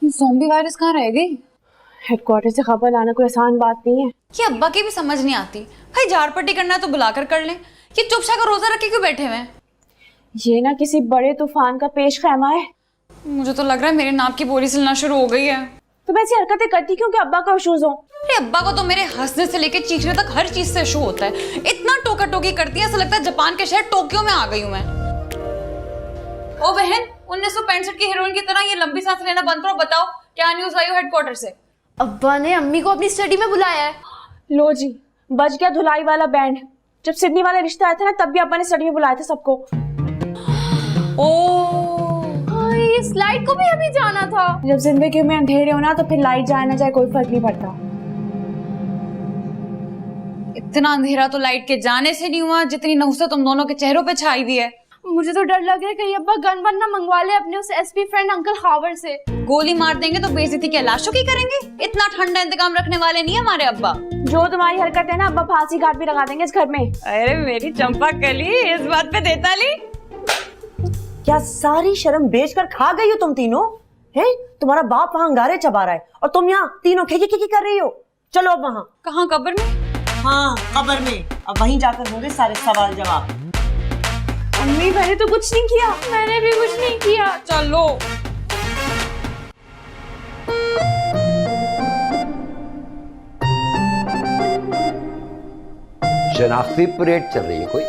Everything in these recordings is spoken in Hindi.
ये ज़ॉम्बी वायरस कहाँ रह गई? हेडक्वार्टर से खबर लाना कोई आसान बात नहीं है। ये अब्बा की भी समझ नहीं आती। भाई झाड़पट्टी करना है तो बुलाकर कर लें, ये चुपचाप का रोजा रखे क्यों बैठे हुए हैं? ये ना किसी बड़े तूफान का पेश खैमा है। मुझे तो लग रहा है मेरे नाप की बोरी सिलना शुरू हो गई है। तुम ऐसी हरकतें करती क्यों कि अब्बा का इश्यूज हो? अरे अब्बा को तो मेरे हंसने से लेके चीखने तक हर चीज से इशू होता है। इतना टोका टोकी करती है, ऐसा लगता है जापान के शहर टोक्यो में आ गई हूँ मैं। ओ बहन, 1965 की हीरोइन की तरह ये लंबी सांस लेना बंद करो। बताओ क्या न्यूज आई हो हेडक्वार्टर से? अब्बा ने अम्मी को अपनी स्टडी में बुलाया है। लो जी, बच गया धुलाई वाला बैंड। जब सिडनी वाला रिश्ता आया था ना, तब भी अब्बा ने स्टडी में बुलाया था सबको। इस लाइट को भी हमें जाना था। जब जिंदगी में अंधेरे हो ना, तो फिर लाइट जाए ना जाए कोई फर्क नहीं पड़ता। इतना अंधेरा तो लाइट के जाने से नहीं हुआ जितनी नहुसत तुम दोनों के चेहरों पे छाई हुई है। मुझे तो डर लग रहा है कहीं अब्बा गन वन ना मंगवा ले अपने उस एसपी फ्रेंड अंकल हावर से। गोली मार देंगे तो बेइज्जती क्या लाशों की करेंगे? इतना ठंडा इंतकाम रखने वाले नहीं है हमारे अब्बा। जो तुम्हारी हरकत है ना, अब्बा फांसी घाट भी लगा देंगे इस घर में। अरे मेरी चंपा कली, इस बात पे देता ली। क्या सारी शर्म बेचकर खा गई हो तुम तीनों? हैं? तुम्हारा बाप वहाँ अंगारे चबा रहा है और तुम यहाँ तीनों खिकी खिकी कर रही हो। चलो अब वहाँ। कहाँ? कब्र में? हाँ, कब्र में। अब वहीं जाकर होंगे सारे सवाल जवाब। अम्मी, मैंने तो कुछ नहीं किया। मैंने भी कुछ नहीं किया। चलो। शनाख्ती परेड चल रही है कोई?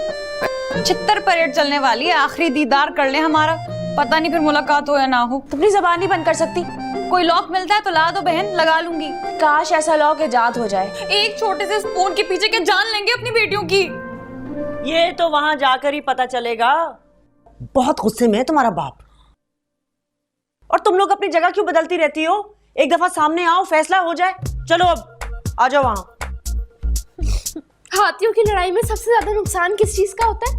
75 परेड चलने वाली है। आखिरी दीदार कर ले हमारा, पता नहीं फिर मुलाकात हो या ना हो। तुम अपनी जबान नहीं बंद कर सकती? कोई लॉक मिलता है तो ला दो बहन, लगा लूंगी। काश ऐसा लॉक इजाद हो जाए। एक छोटे से स्पून के पीछे क्या जान लेंगे अपनी बेटियों की? ये तो वहां जाकर ही पता चलेगा। बहुत गुस्से में है तुम्हारा बाप। और तुम लोग अपनी जगह क्यों बदलती रहती हो? एक दफा सामने आओ, फैसला हो जाए। चलो अब आ जाओ वहां। हाथियों की लड़ाई में सबसे ज्यादा नुकसान किस चीज का होता है?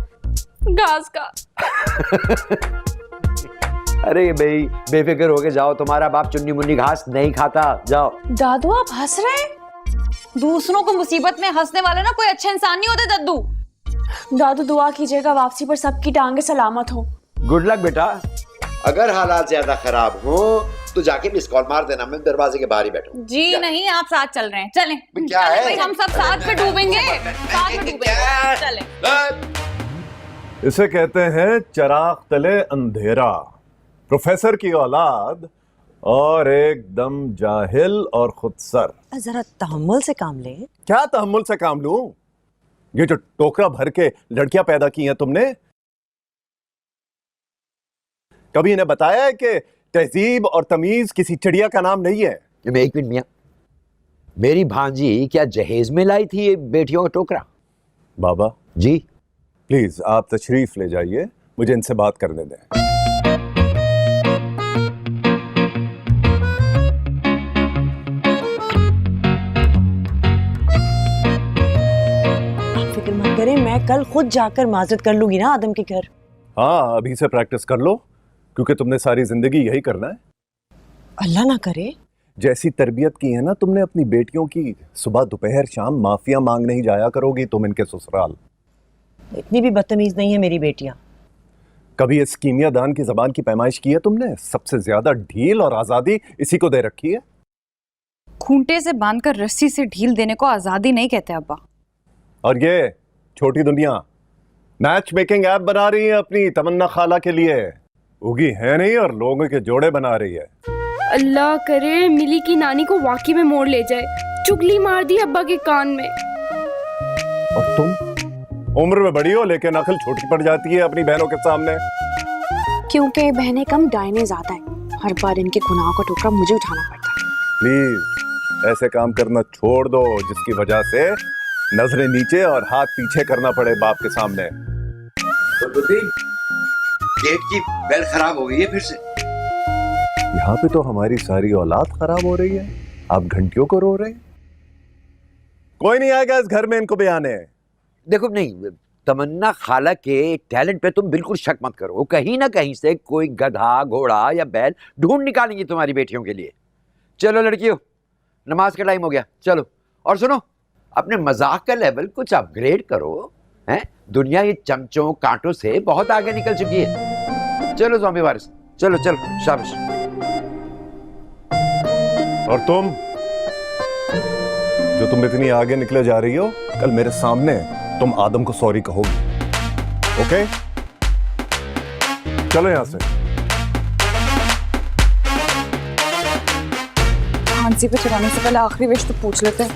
घास का। अरे भाई बेफिक्र होके जाओ, तुम्हारा बाप चुन्नी मुन्नी घास नहीं खाता। जाओ। दादू, आप हंस रहे हैं? दूसरों को मुसीबत में हंसने वाले ना कोई अच्छे इंसान नहीं होते दद्दू। दादू, दुआ कीजिएगा वापसी पर सबकी टांगे सलामत हो। गुड लक बेटा। अगर हालात ज्यादा खराब हो तो जाके मिस कॉल मार देना, मैं दरवाजे के बाहर ही बैठूं। जी नहीं, आप साथ चल रहे हैं। चलें। क्या है? भाई हम सब साथ में डूबेंगे, साथ में डूबेंगे। चलें। इसे कहते हैं चराग तले अंधेरा। प्रोफेसर की औलाद और एकदम जाहिल और खुदसर। जरा तहम्मुल से काम ले। क्या तहम्मुल से काम लूं? ये जो टोकरा भर के लड़कियां पैदा की हैं तुमने, कभी इन्हें बताया है कि तहजीब और तमीज किसी चिड़िया का नाम नहीं है? एक मिनट मियां, मेरी भांजी क्या जहेज में लाई थी ये बेटियों का टोकरा? बाबा जी प्लीज आप तशरीफ ले जाइए, मुझे इनसे बात करने दें। फिक्र मत करें, मैं कल खुद जाकर माजरत कर लूंगी ना आदम के घर। हाँ, अभी से प्रैक्टिस कर लो, क्योंकि तुमने सारी जिंदगी यही करना है। अल्लाह ना करे। जैसी तरबियत की है ना तुमने अपनी बेटियों की, सुबह दोपहर शाम माफिया मांग नहीं जाया करोगी तुम इनके ससुराल। इतनी भी बदतमीज नहीं है मेरी बेटियां। कभी इस कीमिया दान की जबान की पैमाइश की है तुमने? सबसे ज्यादा ढील और आजादी इसी को दे रखी है। खूंटे से बांधकर रस्सी से ढील देने को आजादी नहीं कहते अब्बा। और ये छोटी दुनिया मैच मेकिंग ऐप बना रही है अपनी तमन्ना खाला के लिए। उगी है नहीं और लोगों के जोड़े बना रही है। अल्लाह करे मिली की नानी को वाकई में मोड़ ले जाए। चुगली मार दी अब्बा के कान में। और तुम उम्र में बड़ी हो लेकिन अकल छोटी पड़ जाती है अपनी बहनों के सामने। क्योंकि बहनें कम, डायने ज्यादा है। हर बार इनके गुनाहों का टोकरा मुझे उठाना पड़ता है। प्लीज ऐसे काम करना छोड़ दो जिसकी वजह से नजरें नीचे और हाथ पीछे करना पड़े बाप के सामने। गेट की बेल खराब हो गई है फिर से। यहाँ पे तो हमारी सारी औलाद खराब हो रही है, आप घंटियों को रो रहे हैं। कोई नहीं आएगा इस घर में इनको भी आने। देखो नहीं, तमन्ना खाला के टैलेंट पे तुम बिल्कुल शक मत करो। कहीं ना कहीं से कोई गधा घोड़ा या बैल ढूंढ निकालेंगी तुम्हारी बेटियों के लिए। चलो लड़कियों, नमाज का टाइम हो गया, चलो। और सुनो, अपने मजाक का लेवल कुछ अपग्रेड करो। हैं? दुनिया ये चमचों कांटों से बहुत आगे निकल चुकी है। चलो ज़ॉम्बी वारिस, चलो चलो, शाबाश। और तुम जो तुम इतनी आगे निकले जा रही हो, कल मेरे सामने तुम आदम को सॉरी कहोगी। ओके, चलो यहां से। फांसी पे चढ़ाने से पहले आखिरी विश तो पूछ लेते हैं।